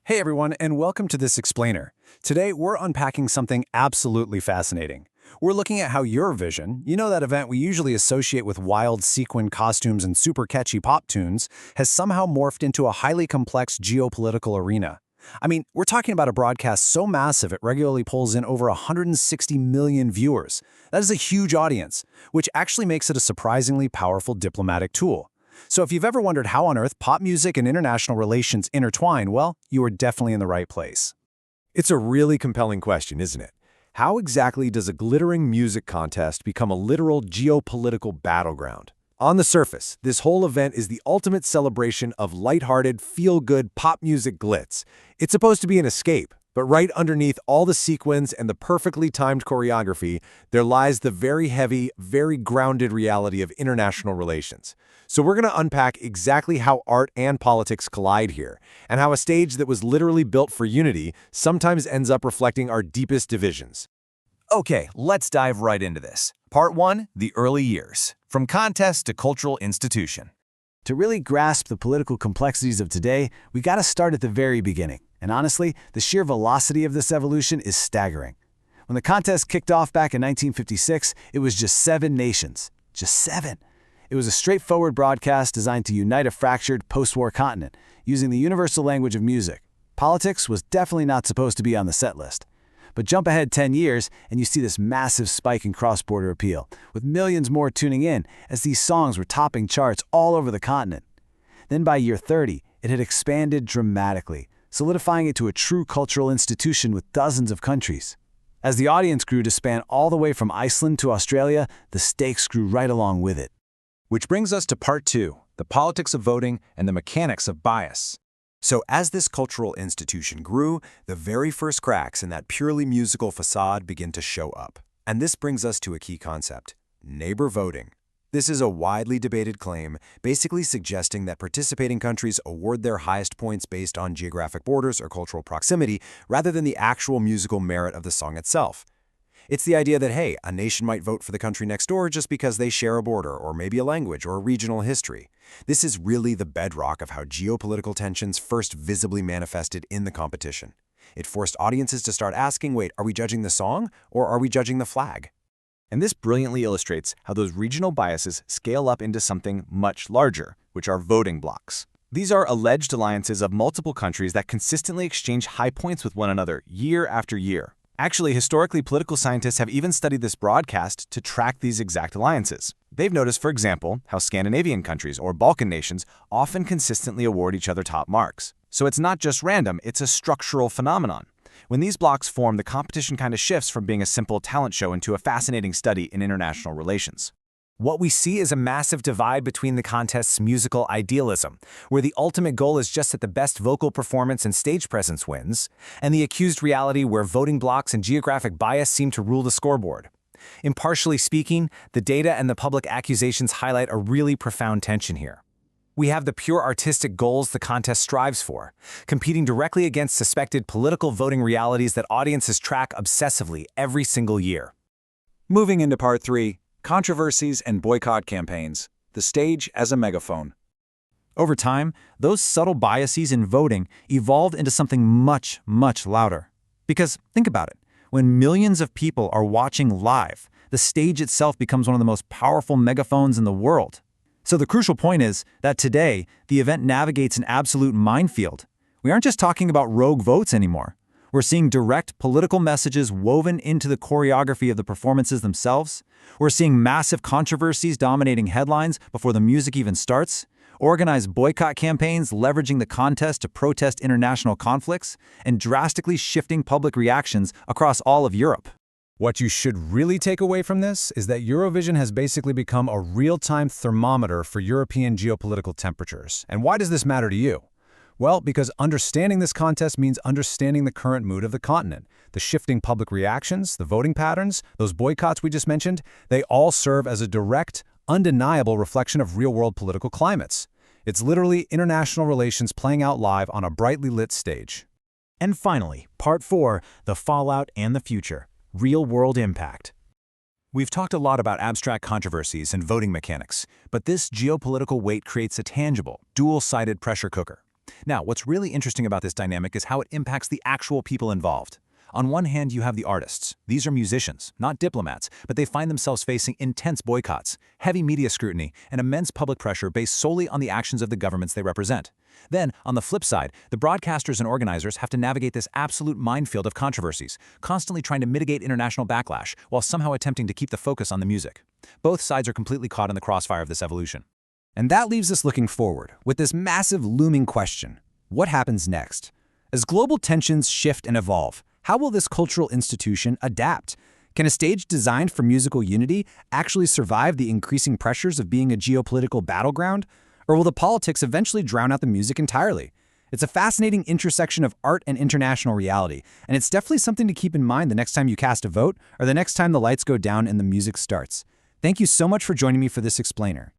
Hey everyone, and welcome to this explainer. Today, we're unpacking something absolutely fascinating. We're looking at how Eurovision, that event we usually associate with wild sequin costumes and super catchy pop tunes, has somehow morphed into a highly complex geopolitical arena. We're talking about a broadcast so massive it regularly pulls in over 160 million viewers. That is a huge audience, which actually makes it a surprisingly powerful diplomatic tool. So if you've ever wondered how on earth pop music and international relations intertwine, well, you are definitely in the right place. It's a really compelling question, isn't it? How exactly does a glittering music contest become a literal geopolitical battleground? On the surface, this whole event is the ultimate celebration of lighthearted, feel-good pop music glitz. It's supposed to be an escape, but right underneath all the sequins and the perfectly timed choreography, there lies the very heavy, very grounded reality of international relations. So we're going to unpack exactly how art and politics collide here, and how a stage that was literally built for unity sometimes ends up reflecting our deepest divisions. Okay, let's dive right into this. Part 1, the early years. From contest to cultural institution. To really grasp the political complexities of today, we got to start at the very beginning. And honestly, the sheer velocity of this evolution is staggering. When the contest kicked off back in 1956, it was just 7 nations. Just 7. It was a straightforward broadcast designed to unite a fractured post-war continent, using the universal language of music. Politics was definitely not supposed to be on the set list. But jump ahead 10 years, and you see this massive spike in cross-border appeal, with millions more tuning in as these songs were topping charts all over the continent. Then by year 30, it had expanded dramatically, solidifying it to a true cultural institution with dozens of countries. As the audience grew to span all the way from Iceland to Australia, the stakes grew right along with it. Which brings us to Part 2, the politics of voting and the mechanics of bias. So as this cultural institution grew, the very first cracks in that purely musical facade begin to show up. And this brings us to a key concept: neighbor voting. This is a widely debated claim, basically suggesting that participating countries award their highest points based on geographic borders or cultural proximity, rather than the actual musical merit of the song itself. It's the idea that, hey, a nation might vote for the country next door just because they share a border, or maybe a language, or a regional history. This is really the bedrock of how geopolitical tensions first visibly manifested in the competition. It forced audiences to start asking, wait, are we judging the song, or are we judging the flag? And this brilliantly illustrates how those regional biases scale up into something much larger, which are voting blocs. These are alleged alliances of multiple countries that consistently exchange high points with one another year after year. Actually, historically, political scientists have even studied this broadcast to track these exact alliances. They've noticed, for example, how Scandinavian countries or Balkan nations often consistently award each other top marks. So it's not just random, it's a structural phenomenon. When these blocks form, the competition kind of shifts from being a simple talent show into a fascinating study in international relations. What we see is a massive divide between the contest's musical idealism, where the ultimate goal is just that the best vocal performance and stage presence wins, and the accused reality where voting blocks and geographic bias seem to rule the scoreboard. Impartially speaking, the data and the public accusations highlight a really profound tension here. We have the pure artistic goals the contest strives for, competing directly against suspected political voting realities that audiences track obsessively every single year. Moving into Part 3, controversies and boycott campaigns, the stage as a megaphone. Over time, those subtle biases in voting evolved into something much, much louder. Because think about it, when millions of people are watching live, the stage itself becomes one of the most powerful megaphones in the world. So the crucial point is that today, the event navigates an absolute minefield. We aren't just talking about rogue votes anymore. We're seeing direct political messages woven into the choreography of the performances themselves. We're seeing massive controversies dominating headlines before the music even starts, organized boycott campaigns leveraging the contest to protest international conflicts, and drastically shifting public reactions across all of Europe. What you should really take away from this is that Eurovision has basically become a real-time thermometer for European geopolitical temperatures. And why does this matter to you? Well, because understanding this contest means understanding the current mood of the continent. The shifting public reactions, the voting patterns, those boycotts we just mentioned, they all serve as a direct, undeniable reflection of real-world political climates. It's literally international relations playing out live on a brightly lit stage. And finally, Part 4, the fallout and the future. Real-world impact. We've talked a lot about abstract controversies and voting mechanics, but this geopolitical weight creates a tangible, dual-sided pressure cooker. Now, what's really interesting about this dynamic is how it impacts the actual people involved. On one hand, you have the artists. These are musicians, not diplomats, but they find themselves facing intense boycotts, heavy media scrutiny, and immense public pressure based solely on the actions of the governments they represent. Then, on the flip side, the broadcasters and organizers have to navigate this absolute minefield of controversies, constantly trying to mitigate international backlash while somehow attempting to keep the focus on the music. Both sides are completely caught in the crossfire of this evolution. And that leaves us looking forward, with this massive looming question: what happens next? As global tensions shift and evolve, how will this cultural institution adapt? Can a stage designed for musical unity actually survive the increasing pressures of being a geopolitical battleground? Or will the politics eventually drown out the music entirely? It's a fascinating intersection of art and international reality, and it's definitely something to keep in mind the next time you cast a vote or the next time the lights go down and the music starts. Thank you so much for joining me for this explainer.